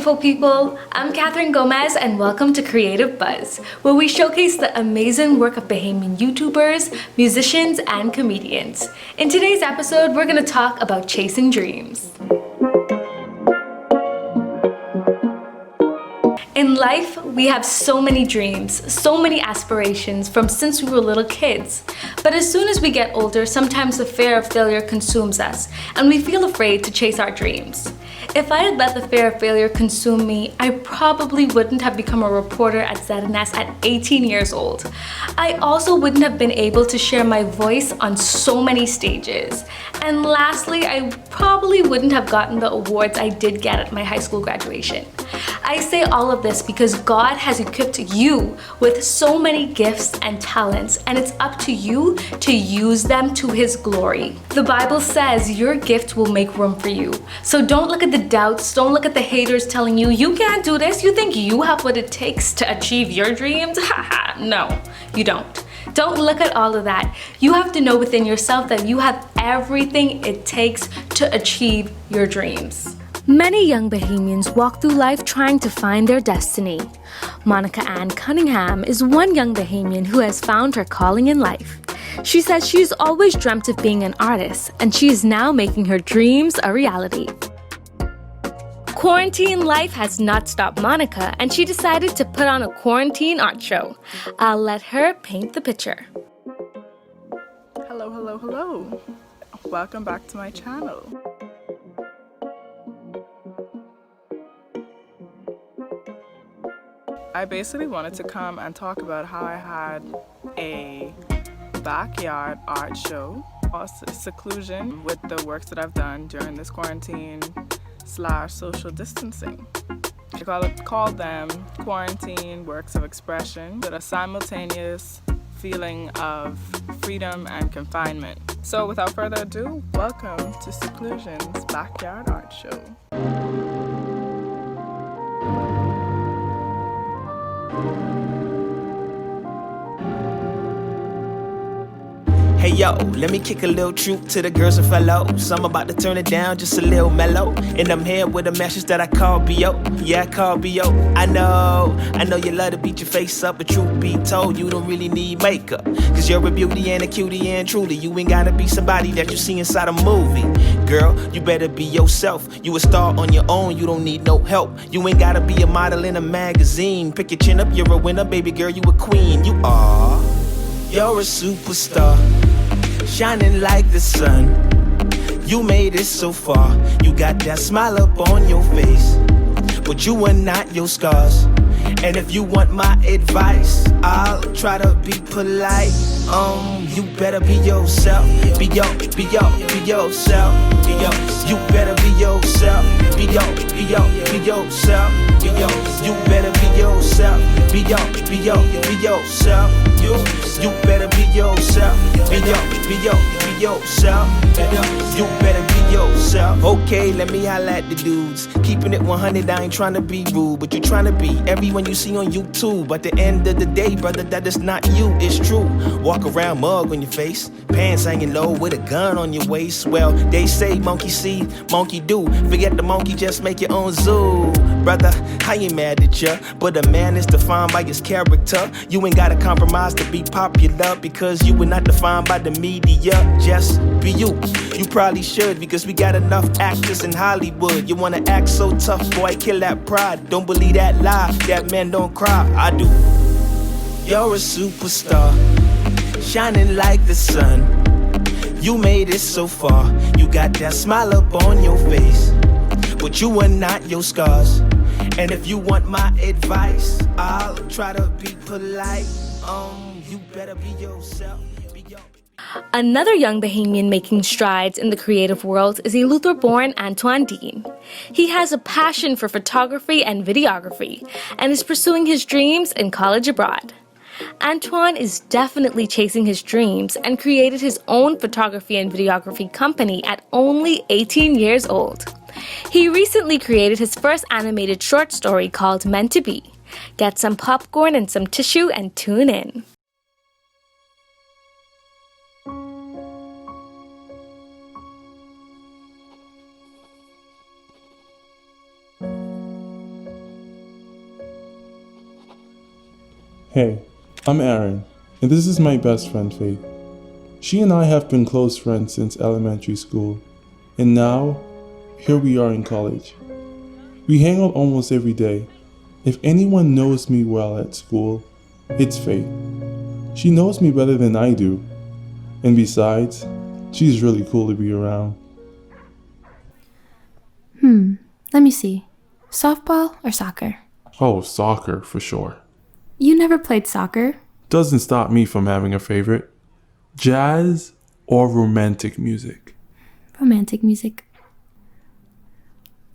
beautiful people. I'm Catherine Gomez and welcome to Creative Buzz, where we showcase the amazing work of Bahamian YouTubers, musicians, and comedians. In today's episode, we're going to talk about chasing dreams. In life, we have so many dreams, so many aspirations from since we were little kids. But as soon as we get older, sometimes the fear of failure consumes us, and we feel afraid to chase our dreams. If I had let the fear of failure consume me, I probably wouldn't have become a reporter at ZNS at 18 years old. I also wouldn't have been able to share my voice on so many stages. And lastly, I probably wouldn't have gotten the awards I did get at my high school graduation. I say all of this because God has equipped you with so many gifts and talents, and it's up to you to use them to His glory. The Bible says your gift will make room for you. So don't look at the doubts, don't look at the haters telling you, you can't do this, you think you have what it takes to achieve your dreams? Haha, no, you don't. Don't look at all of that. You have to know within yourself that you have everything it takes to achieve your dreams. Many young Bahamians walk through life trying to find their destiny. Monica Ann Cunningham is one young Bahamian who has found her calling in life. She says she's always dreamt of being an artist, and she is now making her dreams a reality. Quarantine life has not stopped Monica, and she decided to put on a quarantine art show. I'll let her paint the picture. Hello, hello, hello. Welcome back to my channel. I basically wanted to come and talk about how I had a backyard art show, seclusion with the works that I've done during this quarantine/social distancing. I called them quarantine works of expression with a simultaneous feeling of freedom and confinement. So without further ado, welcome to Seclusion's Backyard Art Show. Hey yo, let me kick a little truth to the girls and fellows. I'm about to turn it down just a little mellow. And I'm here with a message that I call B.O. Yeah, I call B.O. I know you love to beat your face up, but truth be told, you don't really need makeup. Cause you're a beauty and a cutie, and truly, you ain't gotta be somebody that you see inside a movie. Girl, you better be yourself. You a star on your own, you don't need no help. You ain't gotta be a model in a magazine. Pick your chin up, you're a winner, baby girl, you a queen. You are. You're a superstar, shining like the sun. You made it so far. You got that smile up on your face, but you are not your scars. And if you want my advice, I'll try to be polite. You better be yourself. Be yourself. You better be yourself. Be yourself. You better be yourself. Be yourself. You better be yourself. Be yourself. You better be yourself. Okay, let me holla at the dudes. Keeping it 100, I ain't trying to be rude, but you're trying to be everyone you see on YouTube. At the end of the day, brother, that is not you, it's true. Walk around mug on your face, pants hanging low with a gun on your waist. Well, they say monkey see, monkey do. Forget the monkey, just make your own zoo. Brother, I ain't mad at ya, but a man is defined by his character. You ain't gotta compromise to be popular, because you were not defined by the media. Just be you. You probably should, because we got enough actors in Hollywood. You wanna act so tough, boy, kill that pride. Don't believe that lie, that men don't cry. I do. You're a superstar, shining like the sun. You made it so far. You got that smile up on your face, but you are not your scars. And if you want my advice, I'll try to be polite. You better be yourself. Another young Bahamian making strides in the creative world is Eleuthera-born Antoine Dean. He has a passion for photography and videography and is pursuing his dreams in college abroad. Antoine is definitely chasing his dreams and created his own photography and videography company at only 18 years old. He recently created his first animated short story called Meant to Be. Get some popcorn and some tissue and tune in. Hey, I'm Aaron, and this is my best friend Faith. She and I have been close friends since elementary school, and now, here we are in college. We hang out almost every day. If anyone knows me well at school, it's Faith. She knows me better than I do, and besides, she's really cool to be around. Let me see. Softball or soccer? Oh, soccer, for sure. You never played soccer? Doesn't stop me from having a favorite. Jazz or romantic music. Romantic music.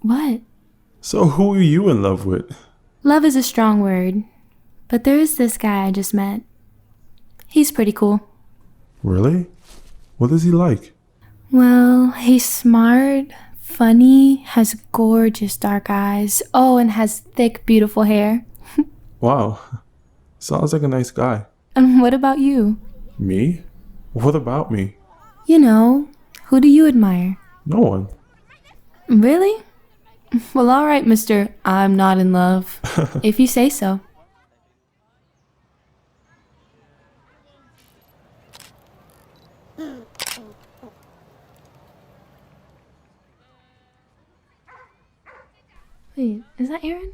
What? So who are you in love with? Love is a strong word, but there is this guy I just met. He's pretty cool. Really? What is he like? Well, he's smart, funny, has gorgeous dark eyes, and has thick, beautiful hair. Wow. Sounds like a nice guy. And what about you? Me? What about me? You know, who do you admire? No one. Really? Well, all right, mister, I'm not in love. If you say so. Wait, is that Aaron?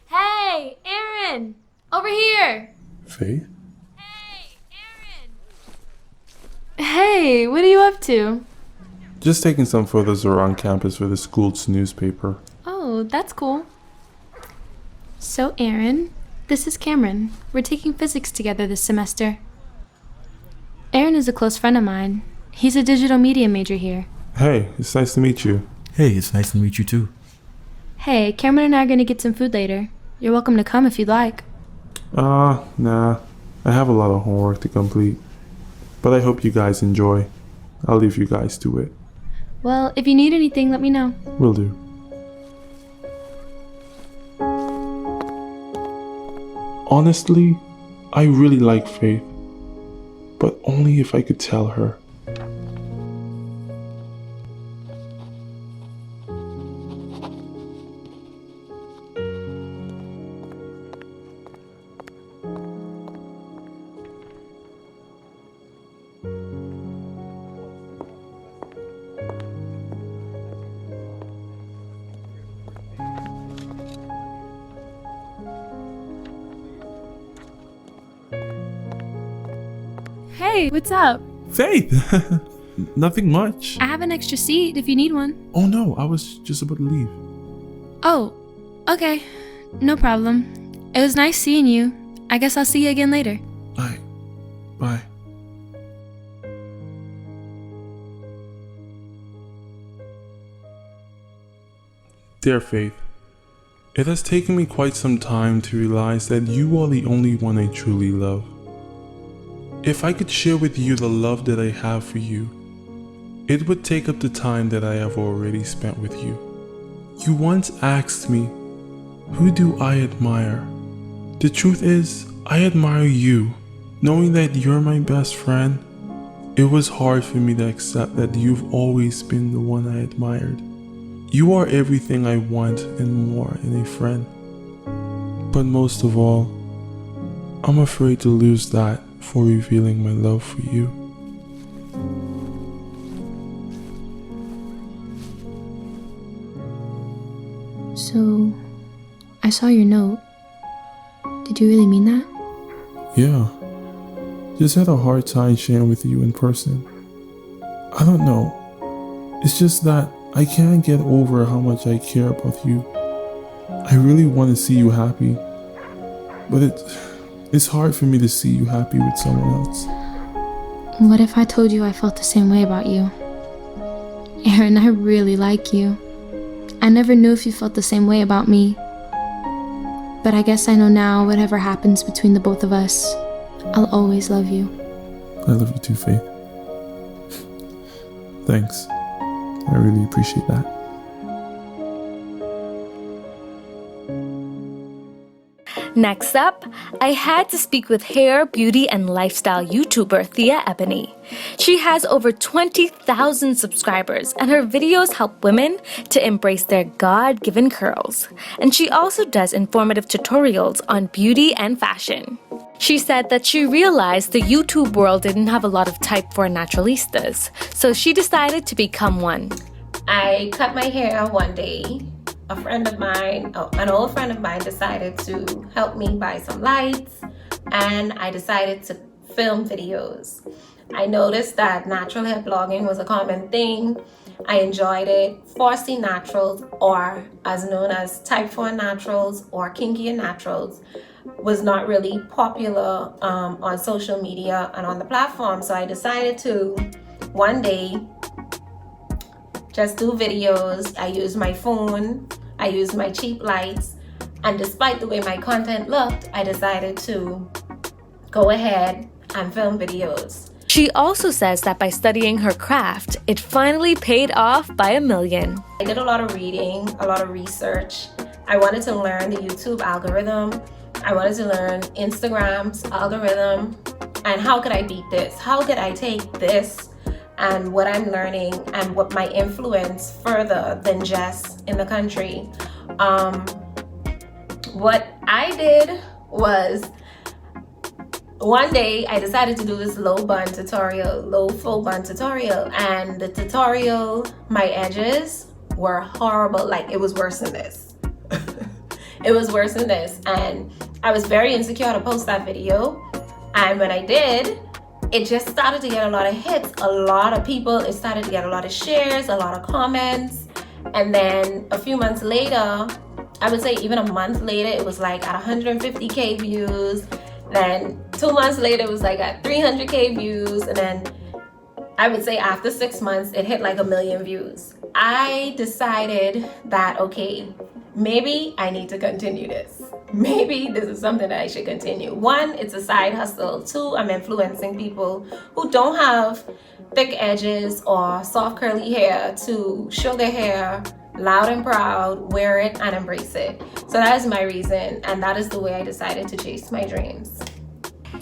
Hey, Aaron! Over here! Faith? Hey, what are you up to? Just taking some photos around campus for the school's newspaper. Oh, that's cool. So, Aaron, this is Cameron. We're taking physics together this semester. Aaron is a close friend of mine. He's a digital media major here. Hey, it's nice to meet you. Hey, it's nice to meet you too. Hey, Cameron and I are going to get some food later. You're welcome to come if you'd like. Nah. I have a lot of homework to complete. But I hope you guys enjoy. I'll leave you guys to it. Well, if you need anything, let me know. Will do. Honestly, I really like Faith. But only if I could tell her. Hey, what's up? Faith! Nothing much. I have an extra seat if you need one. Oh no, I was just about to leave. Oh, okay. No problem. It was nice seeing you. I guess I'll see you again later. Alright, bye. Dear Faith, it has taken me quite some time to realize that you are the only one I truly love. If I could share with you the love that I have for you, it would take up the time that I have already spent with you. You once asked me, who do I admire? The truth is, I admire you. Knowing that you're my best friend, it was hard for me to accept that you've always been the one I admired. You are everything I want and more in a friend. But most of all, I'm afraid to lose that for revealing my love for you. So, I saw your note. Did you really mean that? Yeah. Just had a hard time sharing with you in person. I don't know. It's just that I can't get over how much I care about you. I really want to see you happy. But it's hard for me to see you happy with someone else. What if I told you I felt the same way about you? Aaron, I really like you. I never knew if you felt the same way about me. But I guess I know now whatever happens between the both of us, I'll always love you. I love you too, Faith. Thanks. I really appreciate that. Next up, I had to speak with hair, beauty, and lifestyle YouTuber Thea Ebony. She has over 20,000 subscribers, and her videos help women to embrace their God-given curls. And she also does informative tutorials on beauty and fashion. She said that she realized the YouTube world didn't have a lot of type for naturalistas, so she decided to become one. I cut my hair one day. An old friend of mine decided to help me buy some lights, and I decided to film videos. I noticed that natural hair blogging was a common thing. I enjoyed it. 4C naturals, or as known as type 4 naturals or kinky naturals, was not really popular on social media and on the platform. So I decided to one day just do videos. I used my phone, I used my cheap lights, and despite the way my content looked, I decided to go ahead and film videos. She also says that by studying her craft, it finally paid off by $1 million. I did a lot of reading, a lot of research. I wanted to learn the YouTube algorithm. I wanted to learn Instagram's algorithm, and how could I beat this? How could I take this and what I'm learning and what my influence further than just in the country? What I did was, one day I decided to do this low full bun tutorial, and the tutorial, my edges were horrible. Like, it was worse than this. It was worse than this, and I was very insecure to post that video. And when I did, it just started to get a lot of hits, a lot of people. It started to get a lot of shares, a lot of comments. And then a few months later, I would say even a month later, it was like at 150K views. Then 2 months later, it was like at 300K views. And then I would say after 6 months, it hit like 1 million views. I decided that, okay, maybe I need to continue this. Maybe this is something that I should continue. 1, it's a side hustle. 2, I'm influencing people who don't have thick edges or soft curly hair to show their hair loud and proud, wear it, and embrace it. So that is my reason, and that is the way I decided to chase my dreams.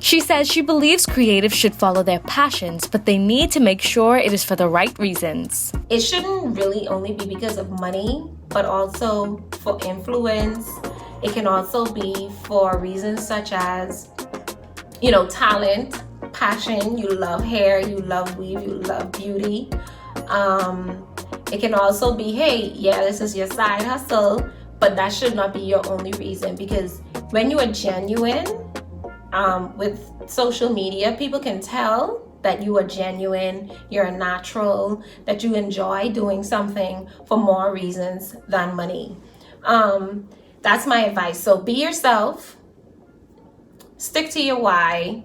She says she believes creatives should follow their passions, but they need to make sure it is for the right reasons. It shouldn't really only be because of money, but also for influence. It can also be for reasons such as, talent, passion. You love hair, you love weave, you love beauty. It can also be, hey, yeah, this is your side hustle, but that should not be your only reason, because when you are genuine with social media, people can tell that you are genuine, you're a natural, that you enjoy doing something for more reasons than money. That's my advice. So be yourself, stick to your why,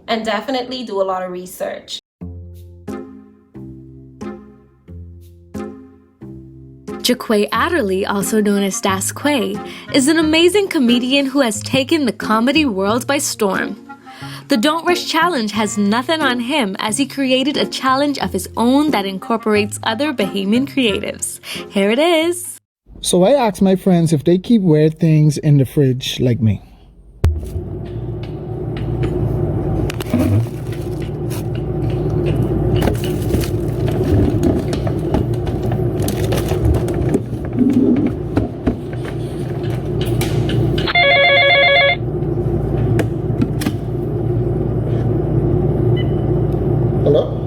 and definitely do a lot of research. Jaquay Adderley, also known as Das Quay, is an amazing comedian who has taken the comedy world by storm. The Don't Rush Challenge has nothing on him, as he created a challenge of his own that incorporates other Bahamian creatives. Here it is. So I asked my friends if they keep weird things in the fridge like me. Hello?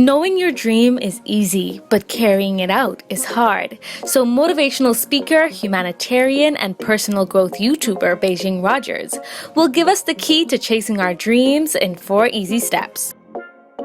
Knowing your dream is easy, but carrying it out is hard. So motivational speaker, humanitarian, and personal growth YouTuber Beijing Rogers will give us the key to chasing our dreams in 4 easy steps.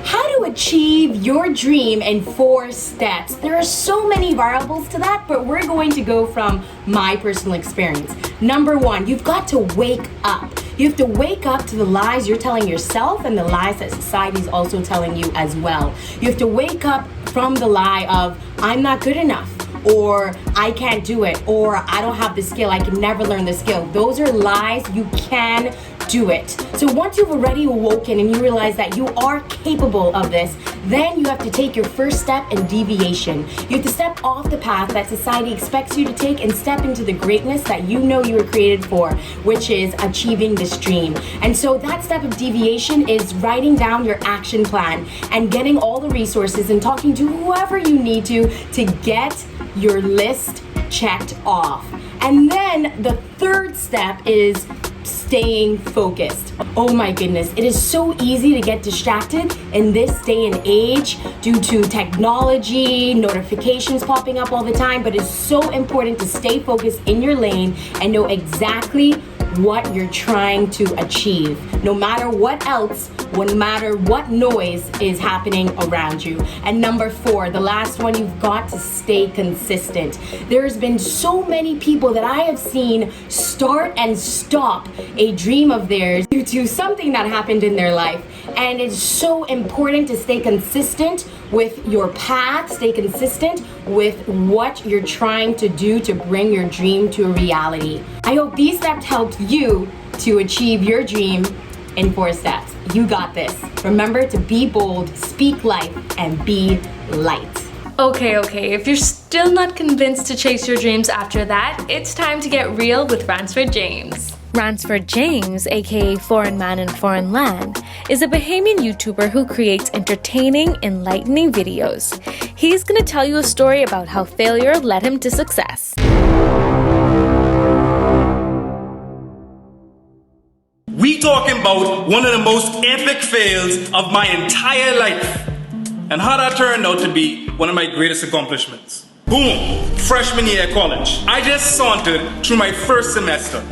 How to achieve your dream in 4 steps. There are so many variables to that, but we're going to go from my personal experience. Number 1, you've got to wake up. You have to wake up to the lies you're telling yourself and the lies that society is also telling you as well. You have to wake up from the lie of, I'm not good enough, or I can't do it, or I don't have the skill, I can never learn the skill. Those are lies. You can do it. So once you've already awoken and you realize that you are capable of this, then you have to take your first step in deviation. You have to step off the path that society expects you to take and step into the greatness that you know you were created for, which is achieving this dream. And so that step of deviation is writing down your action plan and getting all the resources and talking to whoever you need to get your list checked off. And then the third step is staying focused. Oh my goodness, it is so easy to get distracted in this day and age due to technology, notifications popping up all the time, but it's so important to stay focused in your lane and know exactly what you're trying to achieve, no matter what else, no matter what noise is happening around you. And number 4, the last one, you've got to stay consistent. There's been so many people that I have seen start and stop a dream of theirs due to something that happened in their life. And it's so important to stay consistent with your path, stay consistent with what you're trying to do to bring your dream to a reality. I hope these steps helped you to achieve your dream in 4 steps. You got this. Remember to be bold, speak life, and be light. Okay, if you're still not convinced to chase your dreams after that, it's time to get real with Bransford James. Bransford James, aka Foreign Man in Foreign Land, is a Bahamian YouTuber who creates entertaining, enlightening videos. He's gonna tell you a story about how failure led him to success. We talking about one of the most epic fails of my entire life, and how that turned out to be one of my greatest accomplishments. Boom, freshman year of college. I just sauntered through my first semester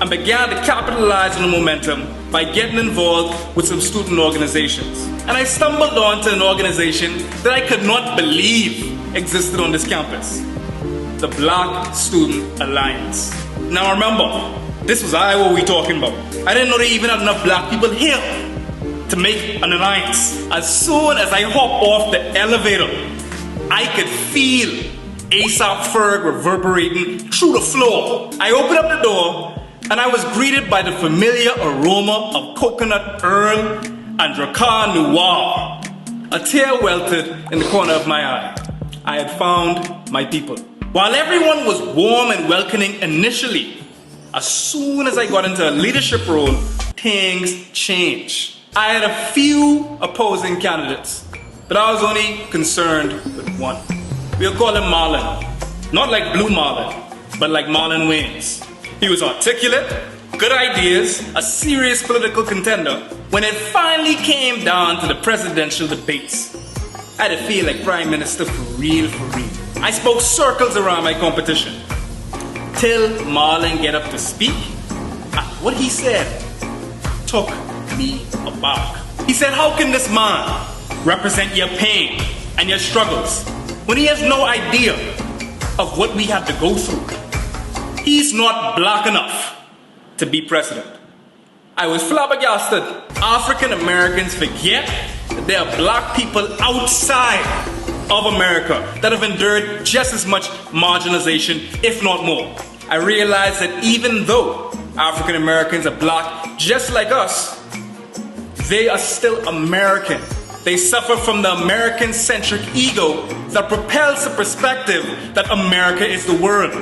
and began to capitalize on the momentum by getting involved with some student organizations. And I stumbled onto an organization that I could not believe existed on this campus, the Black Student Alliance. Now remember, this was Iowa we talking about. I didn't know they even had enough black people here to make an alliance. As soon as I hopped off the elevator, I could feel ASAP Ferg reverberating through the floor. I opened up the door and I was greeted by the familiar aroma of coconut Earl and Dracar Noir. A tear weltered in the corner of my eye. I had found my people. While everyone was warm and welcoming initially, as soon as I got into a leadership role, things changed. I had a few opposing candidates, but I was only concerned with one. We'll call him Marlon. Not like Blue Marlon, but like Marlon Wayans. He was articulate, good ideas, a serious political contender. When it finally came down to the presidential debates, I had to feel like Prime Minister for real, for real. I spoke circles around my competition, till Marlon get up to speak. What he said took me aback. He said, how can this man represent your pain and your struggles when he has no idea of what we have to go through? He's not black enough to be president. I was flabbergasted. African Americans forget that there are black people outside of America that have endured just as much marginalization, if not more. I realized that even though African Americans are black just like us, they are still American. They suffer from the American-centric ego that propels the perspective that America is the world.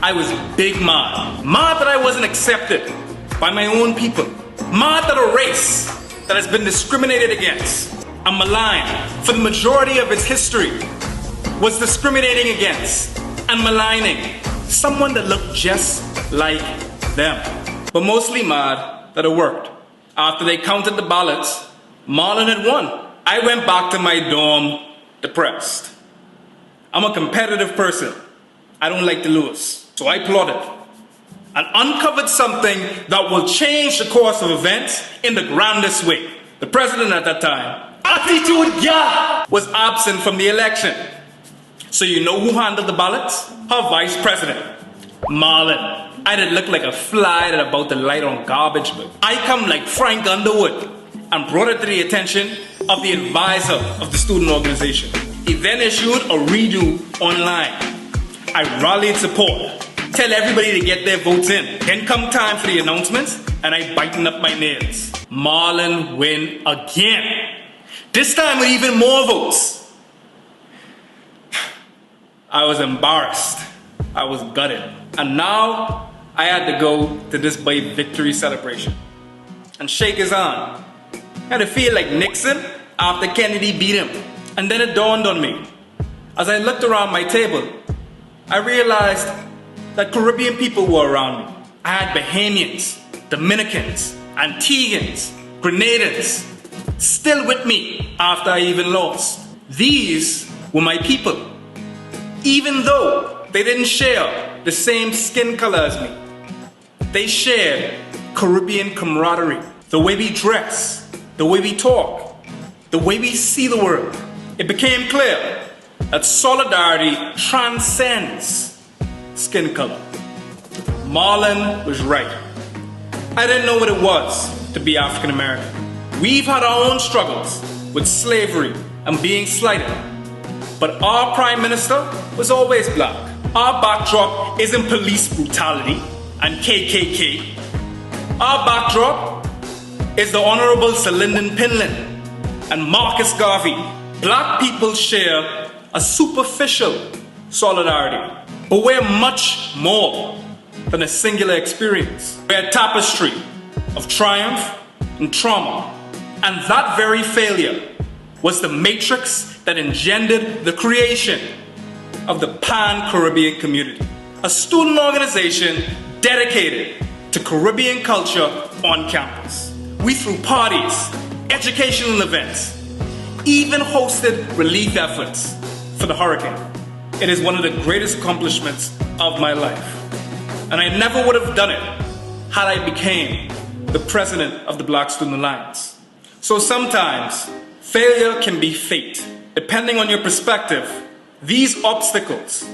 I was big mad. Mad that I wasn't accepted by my own people. Mad that a race that has been discriminated against and maligned for the majority of its history was discriminating against and maligning someone that looked just like them. But mostly mad that it worked. After they counted the ballots, Marlon had won. I went back to my dorm depressed. I'm a competitive person. I don't like to lose. So I plotted and uncovered something that will change the course of events in the grandest way. The president at that time, Attitude Guy, was absent from the election. So you know who handled the ballots? Her vice president, Marlon. I did look like a fly that about to light on garbage, but I come like Frank Underwood and brought it to the attention of the advisor of the student organization. He then issued a redo online. I rallied support, tell everybody to get their votes in. Then come time for the announcements, and I biting up my nails. Marlon win again. This time with even more votes. I was embarrassed. I was gutted. And now I had to go to this boy victory celebration and shake his hand. I had to feel like Nixon after Kennedy beat him. And then it dawned on me. As I looked around my table, I realized that Caribbean people were around me. I had Bahamians, Dominicans, Antiguans, Grenadans, still with me after I even lost. These were my people. Even though they didn't share the same skin color as me, they shared Caribbean camaraderie. The way we dress, the way we talk, the way we see the world. It became clear that solidarity transcends skin color. Marlon was right. I didn't know what it was to be African American. We've had our own struggles with slavery and being slighted. But our Prime Minister was always black. Our backdrop isn't police brutality and KKK. Our backdrop is the Honorable Sir Lyndon Pinland and Marcus Garvey. Black people share a superficial solidarity, but we're much more than a singular experience. We're a tapestry of triumph and trauma. And that very failure was the matrix that engendered the creation of the Pan-Caribbean community, a student organization dedicated to Caribbean culture on campus. We threw parties, educational events, even hosted relief efforts for the hurricane. It is one of the greatest accomplishments of my life. And I never would have done it had I became the president of the Black Student Alliance. So sometimes, failure can be fate. Depending on your perspective, these obstacles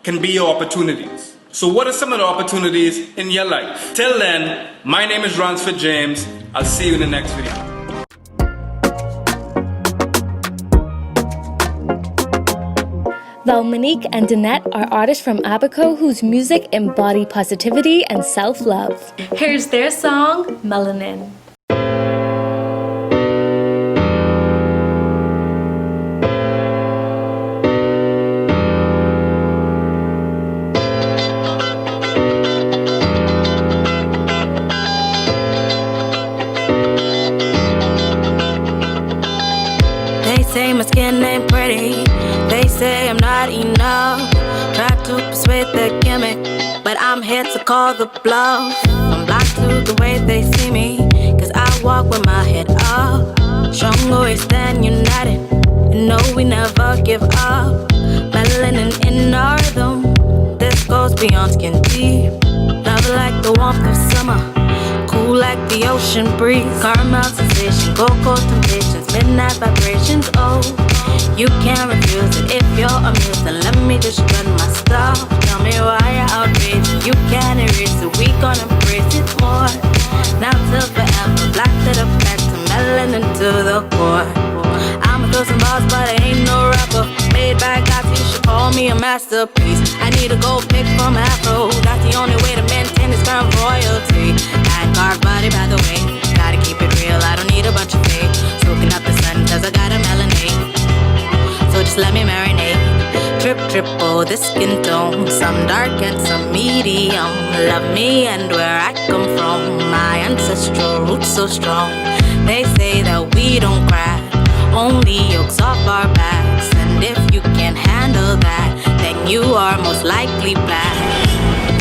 can be your opportunities. So what are some of the opportunities in your life? Till then, my name is Bransford James. I'll see you in the next video. Dominique and Annette are artists from Abaco whose music embody positivity and self-love. Here's their song, Melanin. They say my skin ain't pretty. They say I'm not enough. Try to persuade the gimmick, but I'm here to call the bluff. I'm blind to the way they see me, cause I walk with my head up. Strong, always stand united, and no, we never give up. Melanin in our rhythm, this goes beyond skin deep. Love like the warmth of summer, cool like the ocean breeze. Caramel sensation, cocoa temptations, midnight vibrations, oh. You can't refuse it if you're amused, then let me just run my stuff. Tell me why you're outraged, you can't erase it, we gonna embrace it more. Now till forever, black to the back, to melanin to the core. I'ma throw some bars, but I ain't no rapper. Made by God, you should call me a masterpiece. I need a gold pick from Afro, that's the only way to maintain this crown royalty. Bad carved body, by the way, gotta keep it real, I don't need a bunch of fake. Soaking up the sun, cause I got a melanate. So just let me marinate. Trip, triple, the skin tone. Some dark and some medium. Love me and where I come from. My ancestral roots so strong. They say that we don't crack, only yokes off our backs. And if you can't handle that, then you are most likely black.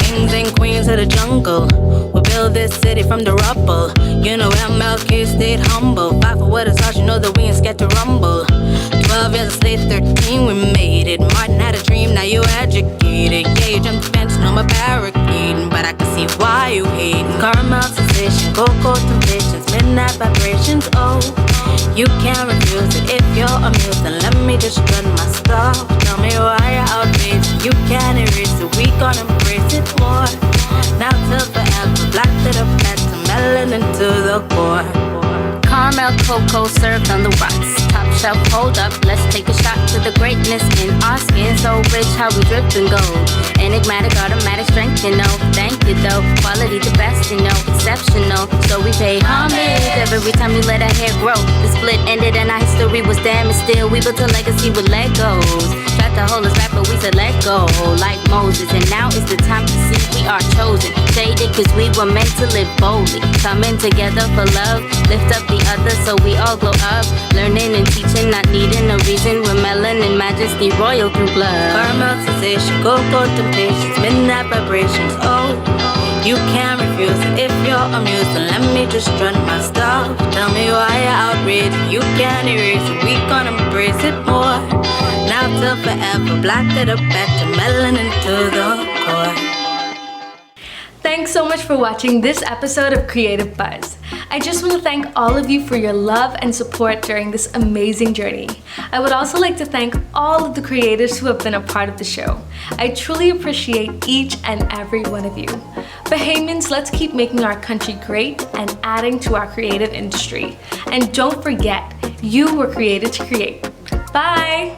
Kings and queens of the jungle, we're built build this city from the rubble. You know MLK stayed humble. Fight for what is ours, you know that we ain't scared to rumble. 12 years a slave, 13 we made it. Martin had a dream, now you educated. Yeah, you jumped the fence, no more barricading, but I can see why you hating. Caramel sensation, cocoa temptations, midnight vibrations, oh. You can't refuse it if you're amused, then let me just run my stuff. Tell me why you're outraged. You can't erase it, we gon' embrace it more. Now till forever, black to the fat, to melanin to the core. Caramel cocoa served on the rocks. Top shelf, hold up, let's take a shot to the greatness in our skin. So rich, how we drip in gold. Enigmatic, automatic strength, you know. Thank you though, quality the best, you know. Exceptional, so we pay homage every time we let our hair grow. The split ended and our history was damaged. Still, we built a legacy with Legos. Tried to hold us back, but we said let go, like Moses. And now is the time to see we are chosen. Shaded, cause we were meant to live boldly. Coming together for love, lift up the other so we all glow up. Learning and teaching, not needing a reason. We're melanin, majesty, royal through blood. Caramel sensation, cocoa temptations, midnight vibrations, oh. You can't refuse it if you're amused, then let me just run my stuff. Tell me why you're outraged. You can't erase it, we gon' embrace it more. Now till forever, black to the back, to melanin to the core. Thanks so much for watching this episode of Creative Buzz. I just want to thank all of you for your love and support during this amazing journey. I would also like to thank all of the creators who have been a part of the show. I truly appreciate each and every one of you. Bahamians, let's keep making our country great and adding to our creative industry. And don't forget, you were created to create. Bye!